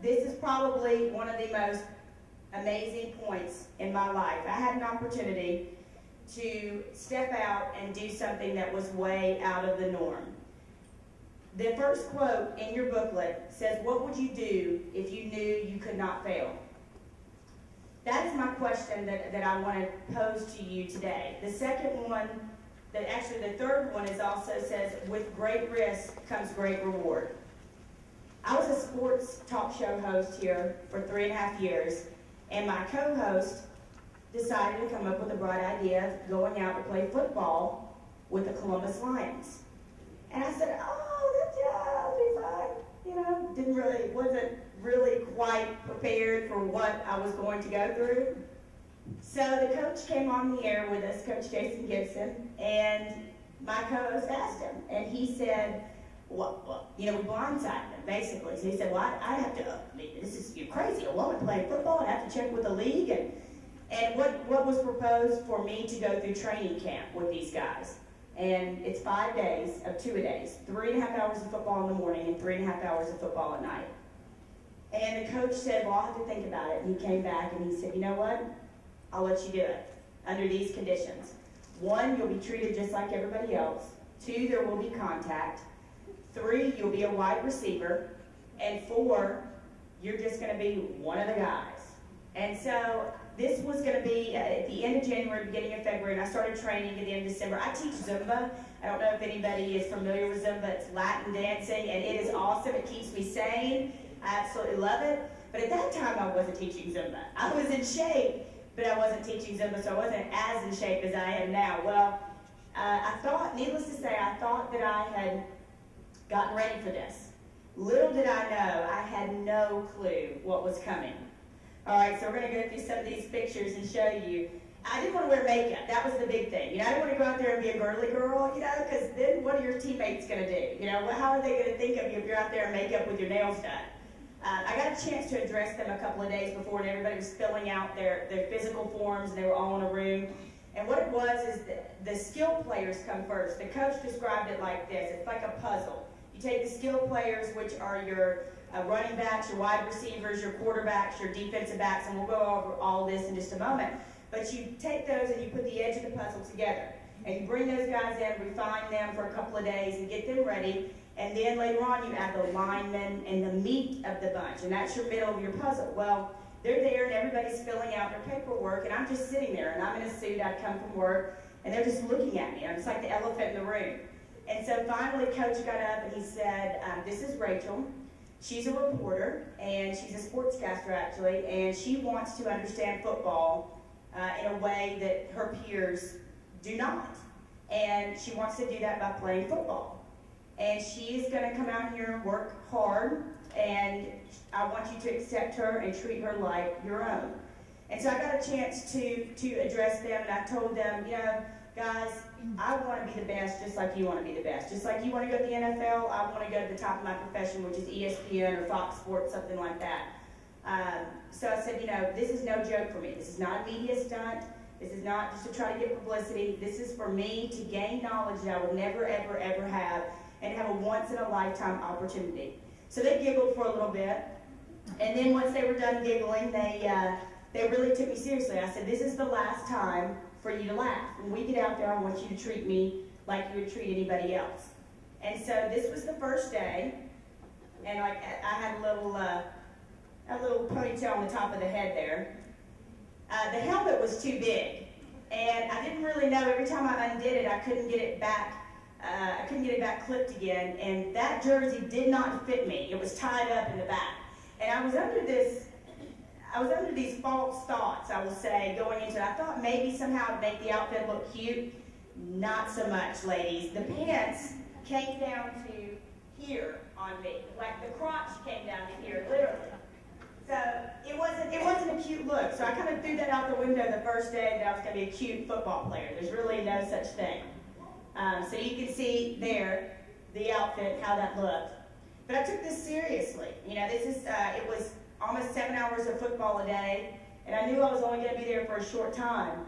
this is probably one of the most amazing points in my life. I had an opportunity to step out and do something that was way out of the norm. The first quote in your booklet says, "What would you do if you knew you could not fail?" That is my question that I want to pose to you today. The second one, actually the third one is also says, "With great risk comes great reward." I was a sports talk show host here for 3.5 years, and my co-host decided to come up with a bright idea of going out to play football with the Columbus Lions. And I said, that'll be fun. You know, wasn't really quite prepared for what I was going to go through. So the coach came on the air with us, Coach Jason Gibson, and my co-host asked him, and he said, we blindsided him, basically. So he said, I have to, you're crazy, a woman playing football, I have to check with the league, and what was proposed for me to go through training camp with these guys. And it's 5 days of 2-a-days, 3.5 hours of football in the morning and 3.5 hours of football at night. And the coach said, well, I'll have to think about it. And he came back and he said, you know what? I'll let you do it under these conditions. 1, you'll be treated just like everybody else. 2, there will be contact. 3, you'll be a wide receiver. And 4, you're just going to be one of the guys. And so this was going to be at the end of January, beginning of February, and I started training at the end of December. I teach Zumba. I don't know if anybody is familiar with Zumba. It's Latin dancing, and it is awesome. It keeps me sane. I absolutely love it. But at that time, I wasn't teaching Zumba. I was in shape, but I wasn't teaching Zumba, so I wasn't as in shape as I am now. Well, I thought, needless to say, I thought that I had gotten ready for this. Little did I know, I had no clue what was coming. All right, so we're going to go through some of these pictures and show you. I didn't want to wear makeup. That was the big thing. I didn't want to go out there and be a girly girl, because then what are your teammates going to do? How are they going to think of you if you're out there in makeup with your nails done? I got a chance to address them a couple of days before, and everybody was filling out their physical forms, and they were all in a room. And what it was is the skill players come first. The coach described it like this. It's like a puzzle. You take the skill players, which are your running backs, your wide receivers, your quarterbacks, your defensive backs, and we'll go over all this in just a moment. But you take those and you put the edge of the puzzle together. And you bring those guys in, refine them for a couple of days and get them ready. And then later on you add the linemen and the meat of the bunch. And that's your middle of your puzzle. Well, they're there and everybody's filling out their paperwork. And I'm just sitting there and I'm in a suit. I come from work and they're just looking at me. I'm just like the elephant in the room. And so finally Coach got up and he said, this is Rachel. She's a reporter, and she's a sportscaster, actually, and she wants to understand football in a way that her peers do not. And she wants to do that by playing football. And she is going to come out here and work hard, and I want you to accept her and treat her like your own. And so I got a chance to address them, and I told them, guys, I want to be the best just like you want to be the best. Just like you want to go to the NFL, I want to go to the top of my profession, which is ESPN or Fox Sports, something like that. So I said, this is no joke for me. This is not a media stunt. This is not just to try to get publicity. This is for me to gain knowledge that I would never, ever, ever have and have a once-in-a-lifetime opportunity. So they giggled for a little bit. And then once they were done giggling, they really took me seriously. I said, this is the last time for you to laugh. When we get out there, I want you to treat me like you would treat anybody else. And so this was the first day, and I had a little ponytail on the top of the head there. The helmet was too big, and I didn't really know. Every time I undid it, I couldn't get it back. I couldn't get it back clipped again, and that jersey did not fit me. It was tied up in the back, and I was under these false thoughts, I will say, going into it. I thought maybe somehow it'd make the outfit look cute. Not so much, ladies. The pants came down to here on me. Like the crotch came down to here, literally. So it wasn't a cute look. So I kind of threw that out the window the first day that I was going to be a cute football player. There's really no such thing. So you can see there the outfit, how that looked. But I took this seriously. It was almost 7 hours of football a day, and I knew I was only going to be there for a short time.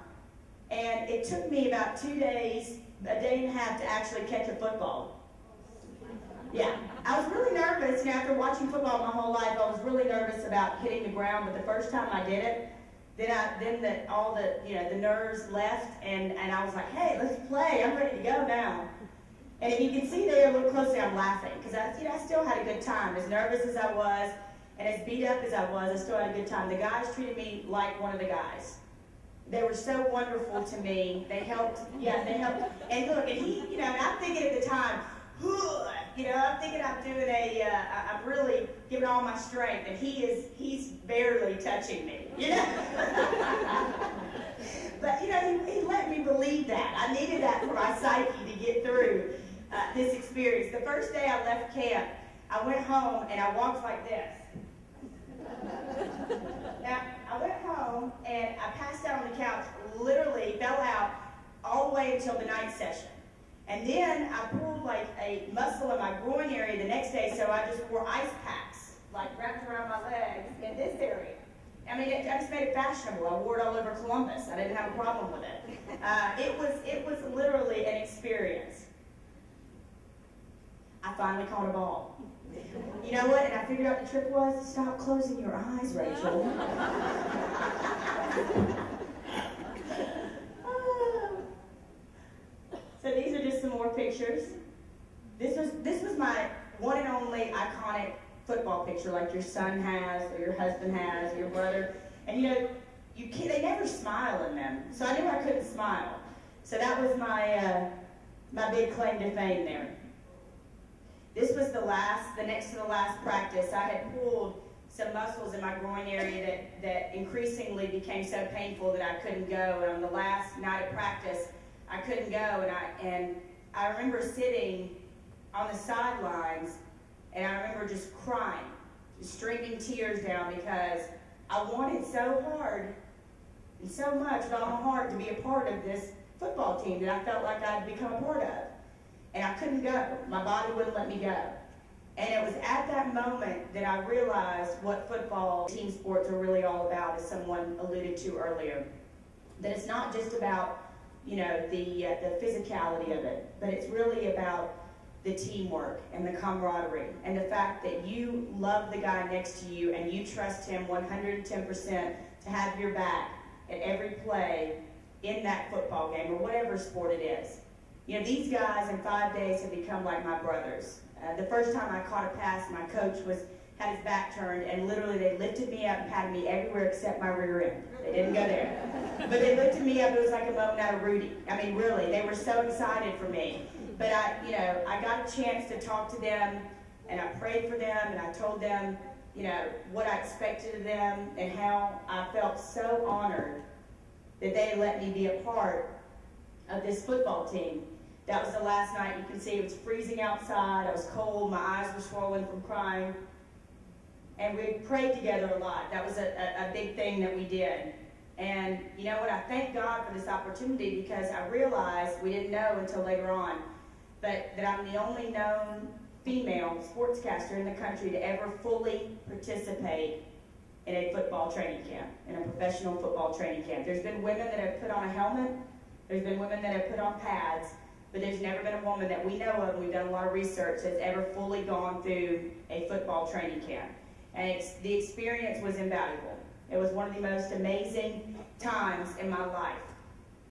And it took me about 2 days, a day and a half, to actually catch a football. Yeah, I was really nervous. After watching football my whole life, I was really nervous about hitting the ground, but the first time I did it, all the nerves left, and I was like, hey, let's play. I'm ready to go now. And if you can see there a little closely, I'm laughing because I still had a good time. As nervous as I was, and as beat up as I was, I still had a good time. The guys treated me like one of the guys. They were so wonderful to me. They helped. And look, and he, and I'm thinking at the time, I'm thinking I'm doing I'm really giving all my strength, and he's barely touching me, But, he let me believe that. I needed that for my psyche to get through this experience. The first day I left camp, I went home and I walked like this. Now, I went home and I passed out on the couch, literally fell out all the way until the night session. And then I pulled like a muscle in my groin area the next day, so I just wore ice packs, like wrapped around my legs in this area. I mean, I just made it fashionable. I wore it all over Columbus. I didn't have a problem with it. It was literally an experience. I finally caught a ball. You know what? And I figured out the trick was, stop closing your eyes, Rachel. So these are just some more pictures. This was my one and only iconic football picture, like your son has, or your husband has, or your brother. And they never smile in them. So I knew I couldn't smile. So that was my big claim to fame there. This was the next to the last practice. I had pulled some muscles in my groin area that increasingly became so painful that I couldn't go. And on the last night of practice, I couldn't go. And I remember sitting on the sidelines, and I remember just crying, just streaming tears down because I wanted so hard and so much with all my heart to be a part of this football team that I felt like I'd become a part of. And I couldn't go. My body wouldn't let me go. And it was at that moment that I realized what football team sports are really all about, as someone alluded to earlier. That it's not just about, the physicality of it, but it's really about the teamwork and the camaraderie and the fact that you love the guy next to you and you trust him 110% to have your back at every play in that football game or whatever sport it is. These guys in 5 days have become like my brothers. The first time I caught a pass, my coach had his back turned, and literally they lifted me up and patted me everywhere except my rear end. They didn't go there. But they lifted me up. It was like a moment out of Rudy. I mean, really, they were so excited for me. But I got a chance to talk to them, and I prayed for them, and I told them, what I expected of them and how I felt so honored that they let me be a part of this football team. That was the last night. You can see it was freezing outside. I was cold. My eyes were swollen from crying. And we prayed together a lot. That was a big thing that we did. And you know what? I thank God for this opportunity because I realized, we didn't know until later on, but that I'm the only known female sportscaster in the country to ever fully participate in a football training camp, in a professional football training camp. There's been women that have put on a helmet. There's been women that have put on pads. But there's never been a woman that we know of, and we've done a lot of research, that's ever fully gone through a football training camp. And the experience was invaluable. It was one of the most amazing times in my life.